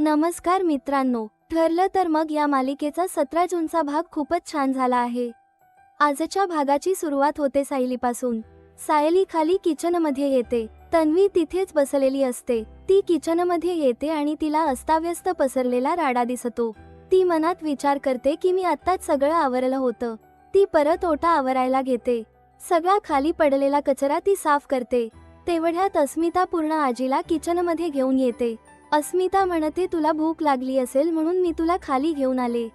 नमस्कार मित्रांनो, ठरलं तर मग या मालिकेचा 17 जूनचा भाग खूपच छान झाला आहे। आजच्या भागाची सुरुवात होते सायलीपासून। सायली खाली किचनमध्ये येते। तन्वी तिथेच बसलेली असते। ती किचनमध्ये येते आणि तिला अस्ताव्यस्त पसरलेला राडा दिसतो। ती मनात विचार करते की मी आत्ताच सगळं आवरलं होतं। ती परत ओटा आवरायला घेते। सगळा खाली पडलेला कचरा ती साफ करते। तेवढ्यात अस्मिता पूर्ण आजीला किचनमध्ये घेऊन येते। अस्मिता म्हणते तुला भूक लागली असेल म्हणून मी तुला खाली घेऊन आले।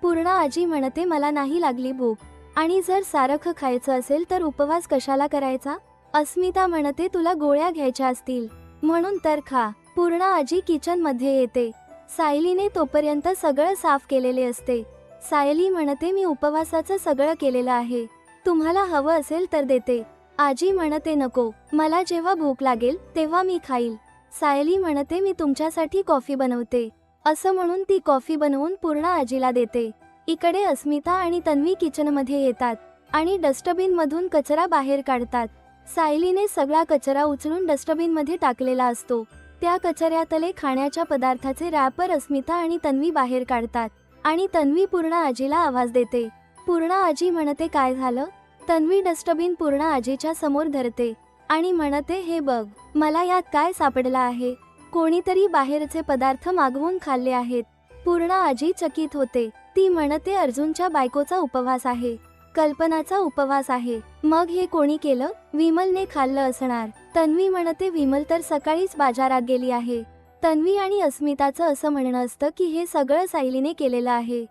पूर्ण आजी म्हणते मला नाही लागली भूक, आणि जर सारखं खायचं असेल तर उपवास कशाला करायचा। अस्मिता म्हणते तुला गोळ्या घ्यायच्या असतील म्हणून तर खा। पूर्ण आजी किचन मध्ये येते। सायलीने तोपर्यंत सगळं साफ केलेले असते। सायली म्हणते मी उपवासाचं सगळं केलेलं आहे, तुम्हाला हवं असेल तर देते। आजी म्हणते नको, मला जेव्हा भूक लागेल तेव्हा मी खाईल। सायली म्हणते मी तुमच्यासाठी कॉफी बनवते। असं म्हणून ती कॉफी बनवून पूर्ण आजीला देते। इकडे अस्मिता आणि तन्वी किचनमध्ये येतात आणि डस्टबिन मधून कचरा बाहेर काढतात। सायलीने सगळा कचरा उचलून डस्टबिन मध्ये टाकलेला असतो। त्या कचऱ्यातले खाण्याच्या पदार्थाचे रॅपर अस्मिता आणि तन्वी बाहेर काढतात आणि तन्वी पूर्ण आजीला आवाज देते। पूर्ण आजी म्हणते काय झालं। तन्वी डस्टबिन पूर्ण आजीच्या समोर धरते आणि म्हणते हे बघ, मला यात काय सापडलं आहे। कोणीतरी बाहेरचे पदार्थ मागवून खाल्ले आहेत। पूर्ण आजी चकित होते। ती म्हणते अर्जुनच्या बायकोचा उपवास आहे, कल्पनाचा उपवास आहे, मग हे कोणी केलं। विमलने खाल्लं असणार। तन्वी म्हणते विमल तर सकाळीच बाजारात गेली आहे। तन्वी आणि अस्मिताचं असं म्हणणं असतं की हे सगळं सायलीने केलेलं आहे।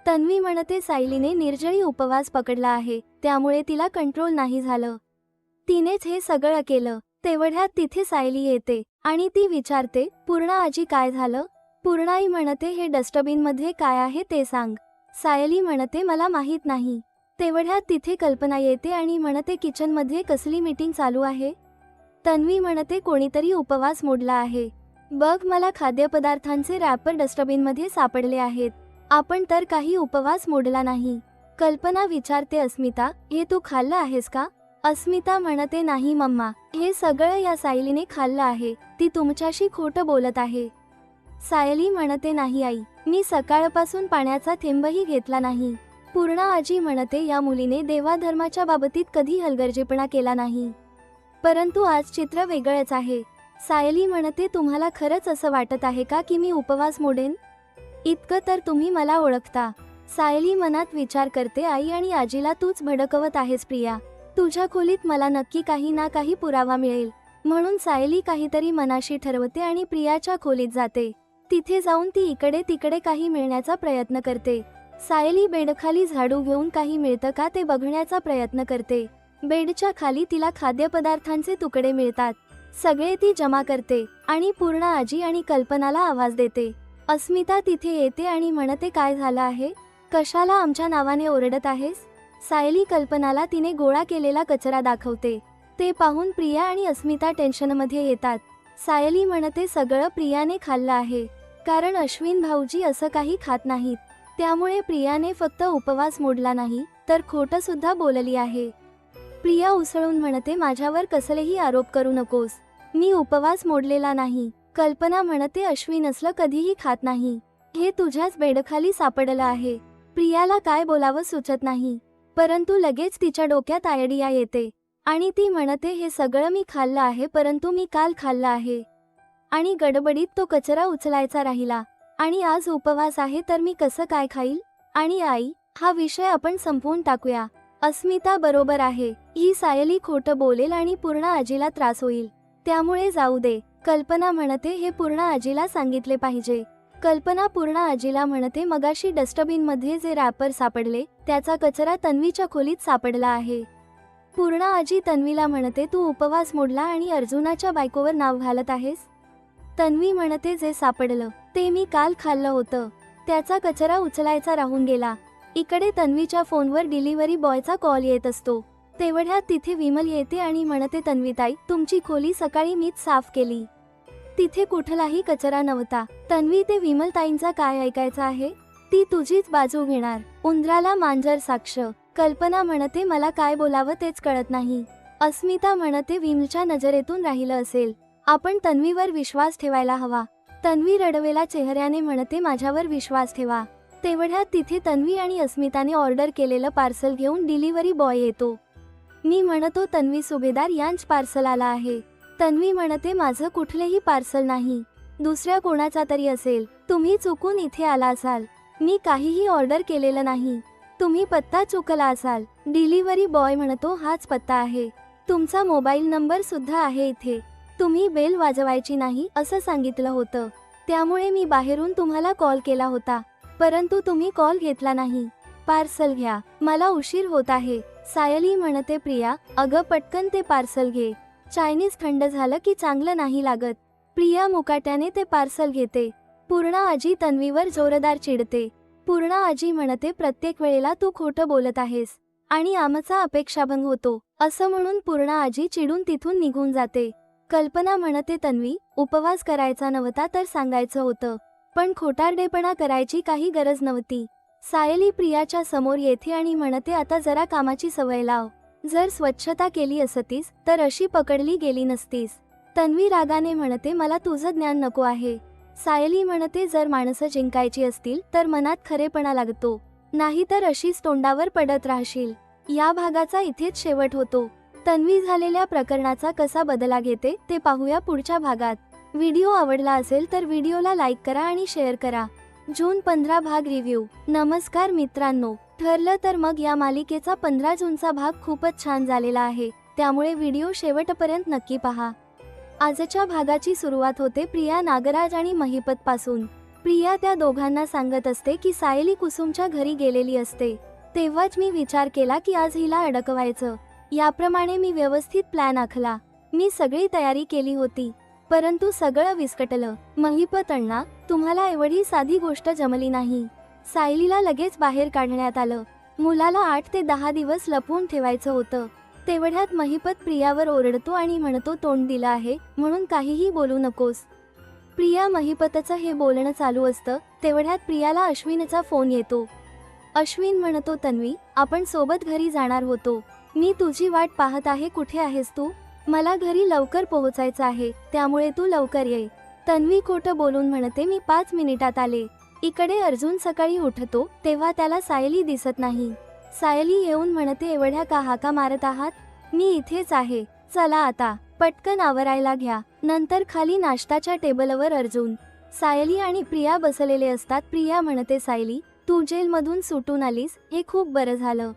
तन्वी म्हणते सायलीने निर्जळी उपवास पकडला आहे, त्यामुळे तिला कंट्रोल नाही झालं, तिनेच हे सगळं केलं। तेवढ्यात तिथे सायली येते आणि ती विचारते पूर्ण आजी काय झालं। पूर्णाई म्हणते हे डस्टबिन मध्ये काय आहे ते सांग। सायली म्हणते मला माहित नाही। तेवढ्यात तिथे कल्पना येते आणि म्हणते किचन मध्ये कसली मीटिंग चालू आहे। तन्वी म्हणते कोणीतरी उपवास मोडला आहे, बघ मला खाद्यपदार्थांचे रॅपर डस्टबिन मध्ये सापडले आहेत, आपण तर काही उपवास मोडला नाही। कल्पना विचारते अस्मिता हे तू खाल्लं आहेस का। अस्मिता म्हणते नाही मम्मा, हे सगळं या सायलीने खाल्लं आहे, ती तुमच्याशी खोटं बोलत आहे। सायली म्हणते नाही आई, मी सकाळपासून पाण्याचा थेंबही घेतला नाही। पूर्ण आजी म्हणते या मुलीने देवाधर्माच्या बाबतीत कधी हलगर्जीपणा केला नाही, परंतु आज चित्र वेगळंच आहे। सायली म्हणते तुम्हाला खरंच असं वाटत आहे का की मी उपवास मोडेन, इतकं तर तुम्ही मला ओळखता। सायली मनात विचार करते आई आणि आजीला तूच भडकवत आहेस प्रिया, तुझ्या खोलीत मला नक्की काही ना काही पुरावा मिळेल। म्हणून सायली काहीतरी मनाशी ठरवते आणि प्रियाच्या खोलीत जाते। तिथे जाऊन ती इकडे तिकडे काही मिळण्याचा प्रयत्न करते। सायली बेडखाली झाडू घेऊन काही मिळतं का ते बघण्याचा प्रयत्न करते। बेडच्या खाली तिला खाद्यपदार्थांचे तुकडे मिळतात, सगळे ती जमा करते आणि पूर्ण आजी आणि कल्पनाला आवाज देते। अस्मिता तिथे येते आणि म्हणते काय झालं आहे, कशाला आमच्या नावाने ओरडत आहेस। सायली कल्पनाला तिने गोळा केलेला कचरा दाखवते। ते पाहून प्रिया आणि अस्मिता टेन्शनमध्ये येतात। सायली म्हणते सगळं प्रियाने खाल्लं आहे, कारण अश्विन भाऊजी असं काही खात नाहीत, त्यामुळे प्रियाने फक्त उपवास मोडला नाही तर खोटं सुद्धा बोलली आहे। प्रिया उसळून म्हणते माझ्यावर कसलेही आरोप करू नकोस, मी उपवास मोडलेला नाही। कल्पना म्हणते अश्विन असलं कधीही खात नाही, हे तुझ्याच बेडखाली सापडलं आहे। प्रियाला काय बोलावं सुचत नाही, परंतु लगेच तिच्या डोक्यात आयडिया येते आणि ती म्हणते हे सगळं मी खाल्लं आहे, परंतु मी काल खाल्लं आहे आणि गडबडीत तो कचरा उचलायचा राहिला, आणि आज उपवास आहे तर मी कसं काय खाईल। आणि आई, हा विषय आपण संपवून टाकूया। अस्मिता बरोबर आहे, ही सायली खोटं बोलेल आणि पूर्ण आजीला त्रास होईल, त्यामुळे जाऊ दे। कल्पना म्हणते हे पूर्ण आजीला सांगितले पाहिजे। कल्पना पूर्ण आजीला म्हणते मगाशी डस्टबिन मध्ये जे रॅपर सापडले त्याचा कचरा तन्वीच्या खोलीत सापडला आहे। पूर्ण आजी तन्वीला म्हणते तू उपवास मोडला आणि अर्जुनाच्या बायकोवर नाव घालत आहेस। तन्वी म्हणते जे सापडलं ते मी काल खाल्लं होतं, त्याचा कचरा उचलायचा राहून गेला। इकडे तन्वीच्या फोनवर डिलिव्हरी बॉयचा कॉल येत असतो। तेवढ्यात तिथे विमल येते आणि म्हणते तन्वीताई तुमची खोली सकाळी मीच साफ केली, तिथे कुठलाही कचरा नव्हता। तन्वी ते विमलताईंचा काय ऐकायचं आहे, ती तुझीच बाजू घेणार, उंदराला मांजर साक्ष। कल्पना म्हणते मला काय बोलावं तेच कळत नाही। अस्मिता म्हणते विमलच्या नजरेतून राहिलं असेल, आपण तन्वीवर विश्वास ठेवायला हवा। तन्वी रडवेला चेहऱ्याने म्हणते माझ्यावर विश्वास ठेवा. तेवढ्यात तिथे तन्वी आणि अस्मिताने ऑर्डर केलेलं पार्सल घेऊन डिलिव्हरी बॉय येतो. मी म्हणतो तन्वी सुभेदार यांच पार्सल आला आहे. तन्वी म्हणते माझं कुठलेही पार्सल नाही, दुसऱ्या कोणाचा तरी असेल. तुम्ही चुकून इथे आला असाल, मी काहीही ऑर्डर केलेलं नाही, तुम्ही पत्ता चुकला असाल. डिलिव्हरी बॉय म्हणतो हाच पत्ता आहे, तुमचा मोबाईल नंबर सुद्धा आहे इथे, तुम्ही बेल वाजवायची नाही असं सांगितलं होतं, त्यामुळे मी बाहेरून तुम्हाला कॉल केला होता, परंतु तुम्ही कॉल घेतला नाही. पार्सल घ्या, मला उशीर होत आहे. सायली म्हणते प्रिया अगं पटकन ते पार्सल घे, चायनीज थंड झालं की चांगलं नाही लागत. प्रिया मुकाट्याने ते पार्सल घेते. पूर्णा आजी तन्वीवर जोरदार चिडते. पूर्णा आजी म्हणते प्रत्येक वेळेला तू खोटं बोलत आहेस आणि आमचा अपेक्षाभंग होतो असं म्हणून पूर्णा आजी चिडून तिथून निघून जाते. कल्पना म्हणते तन्वी उपवास करायचा नव्हता तर सांगायचं होतं, पण खोटारडेपणा करायची काही गरज नव्हती. सायली प्रियाच्या समोर येते आणि म्हणते आता जरा कामाची सवय लाव, जर स्वच्छता केली असतीस तर अशी पकडली गेली नसतीस. तन्वी रागाने म्हणते मला तुझं ज्ञान नको आहे. सायली म्हणते जर माणसं जिंकायची असतील तर मनात खरेपणा लागतो, नाहीतर अशीच तोंडावर पडत राहशील. या भागाचा इथेच शेवट होतो. तन्वी झालेल्या प्रकरणाचा कसा बदला घेते ते पाहूया पुढच्या भागात. व्हिडिओ आवडला असेल तर व्हिडिओला लाईक करा आणि शेअर करा. जून 15 भाग रिव्ह्यू. नमस्कार मित्रांनो, ठरलं तर मग या मालिकेचा 15 जूनचा भाग खूपच छान झालेला आहे, त्यामुळे व्हिडिओ शेवटपर्यंत नक्की पहा. आजच्या भागाची सुरुवात होते प्रिया नागराज आणि महिपत पासून. प्रिया त्या दोघांना सांगत असते की सायली कुसुमच्या घरी गेलेली असते. तेव्हाच मी विचार केला की आज हिला अडकवायचं. याप्रमाणे मी व्यवस्थित प्लॅन आखला, मी सगळी तयारी केली होती, परंतु सगळं विस्कटलं. महिपत अण्णा तुम्हाला एवढी साधी गोष्ट जमली नाही. सायलीला लगेच बाहेर काढण्यात आलं. मुलाला 8 ते 10 दिवस लपवून ठेवायचं होतं. तेवढ्यात महिपत प्रियावर ओरडतो आणि म्हणतो तोंड दिलं आहे म्हणून काहीही बोलू नकोस. प्रिया महिपतचं हे बोलणं चालू असतं तेवढ्यात प्रियाला अश्विनचा फोन येतो. अश्विन म्हणतो तन्वी आपण सोबत घरी जाणार होतो, मी तुझी वाट पाहत आहे, कुठे आहेस तू? मला घरी लवकर पोहोचायचं आहे, त्यामुळे तू लवकर ये. तन्वी खोटं बोलून म्हणते मी 5 मिनिटात आले. इकडे अर्जुन सकाळी उठतो तेव्हा त्याला सायली दिसत नाही. सायली येऊन म्हणते एवढ्या का हाका मारत आहात, मी इथेच आहे, चला आता पटकन आवरायला घ्या. नंतर खाली नाश्ताच्या टेबलवर अर्जुन, सायली आणि प्रिया बसलेले असतात. प्रिया म्हणते सायली तू जेलमधून सुटून आलीस हे खूप बरं झालं,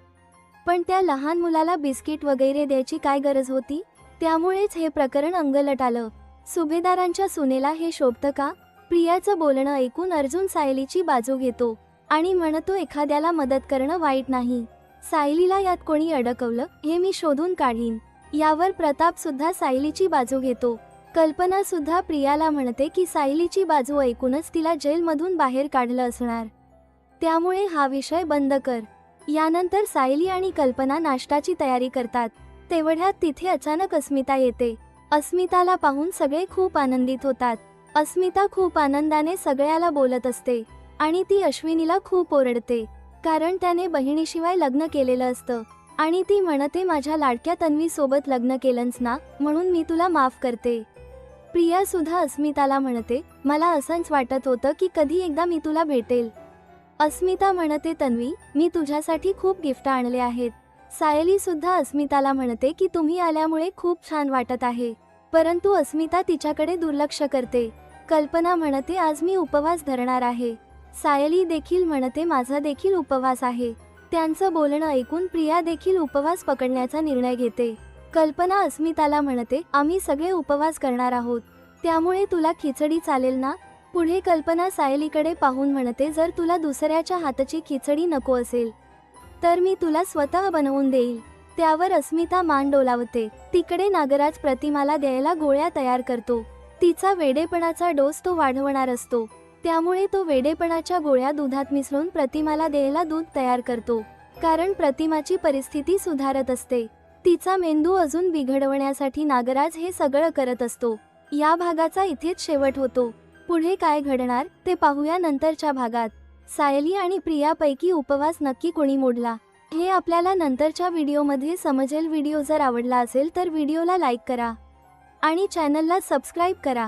पण त्या लहान मुलाला बिस्किट वगैरे द्यायची काय गरज होती? त्यामुळेच हे प्रकरण अंगलट आलं. सुभेदारांच्या सुनेला हे शोभतं का? प्रियाचं बोलणं ऐकून अर्जुन सायलीची बाजू घेतो आणि म्हणतो एखाद्याला मदत करणं वाईट नाही. सायलीला यात कोणी अडकवलं हे मी शोधून काढीन. यावर प्रताप सुद्धा सायलीची बाजू घेतो. कल्पना सुद्धा प्रियाला म्हणते की सायलीची बाजू ऐकूनच तिला जेलमधून बाहेर काढलं असणार, त्यामुळे हा विषय बंद कर. यानंतर सायली आणि कल्पना नाश्ताची तयारी करतात. तेवढ्यात तिथे अचानक अस्मिता येते. अस्मिताला पाहून सगळे खूप आनंदित होतात. अस्मिता खूप आनंदाने सगळ्याला बोलत असते आणि ती अश्विनीला खूप ओरडते, कारण त्याने बहिणीशिवाय लग्न केलेलं असतं आणि ती म्हणते माझ्या लाडक्या तन्वी सोबत लग्न केलंस ना, म्हणून मी तुला माफ करते. प्रिया सुद्धा अस्मिताला म्हणते मला असंच वाटत होतं की कधी एकदा मी तुला भेटेल. अस्मिता म्हणते तन्वी मी तुझ्यासाठी खूप गिफ्ट आणले आहेत. सायली सुद्धा अस्मिताला म्हणते की तुम्ही आल्यामुळे खूप छान वाटत आहे, परंतु अस्मिता तिच्याकडे दुर्लक्ष करते. कल्पना म्हणते आज मी उपवास धरणार आहे. सायली देखील म्हणते माझा देखील उपवास आहे. त्यांचं बोलणं ऐकून प्रिया देखील उपवास पकडण्याचा निर्णय घेते. कल्पना अस्मिताला म्हणते आम्ही सगळे उपवास करणार आहोत, त्यामुळे तुला खिचडी चालेल ना? पुढे कल्पना सायलीकडे पाहून म्हणते जर तुला दुसऱ्याच्या हातची खिचडी नको असेल तर मी तुला स्वतः बनवून देईल. त्यावर अस्मिता मान डोलावते. तिकडे नागराज प्रतिमाला द्यायला गोळ्या तयार करतो. तिचा वेडेपणाचा डोस तो वाढवणार असतो, त्यामुळे तो वेडेपणाच्या गोळ्या दुधात मिसळून प्रतिमाला द्यायला दूध तयार करतो, कारण प्रतिमाची परिस्थिती सुधारत असते. तिचा मेंदू अजून बिघडवण्यासाठी नागराज हे सगळं करत असतो. या भागाचा इथेच शेवट होतो. पुढे काय घडणार ते पाहूया नंतरच्या भागात. सायली आणि प्रियापैकी उपवास नक्की कोणी मोडला हे आपल्याला नंतरच्या व्हिडिओमध्ये समजेल. व्हिडिओ जर आवडला असेल तर व्हिडिओला लाईक करा आणि चॅनलला सबस्क्राईब करा.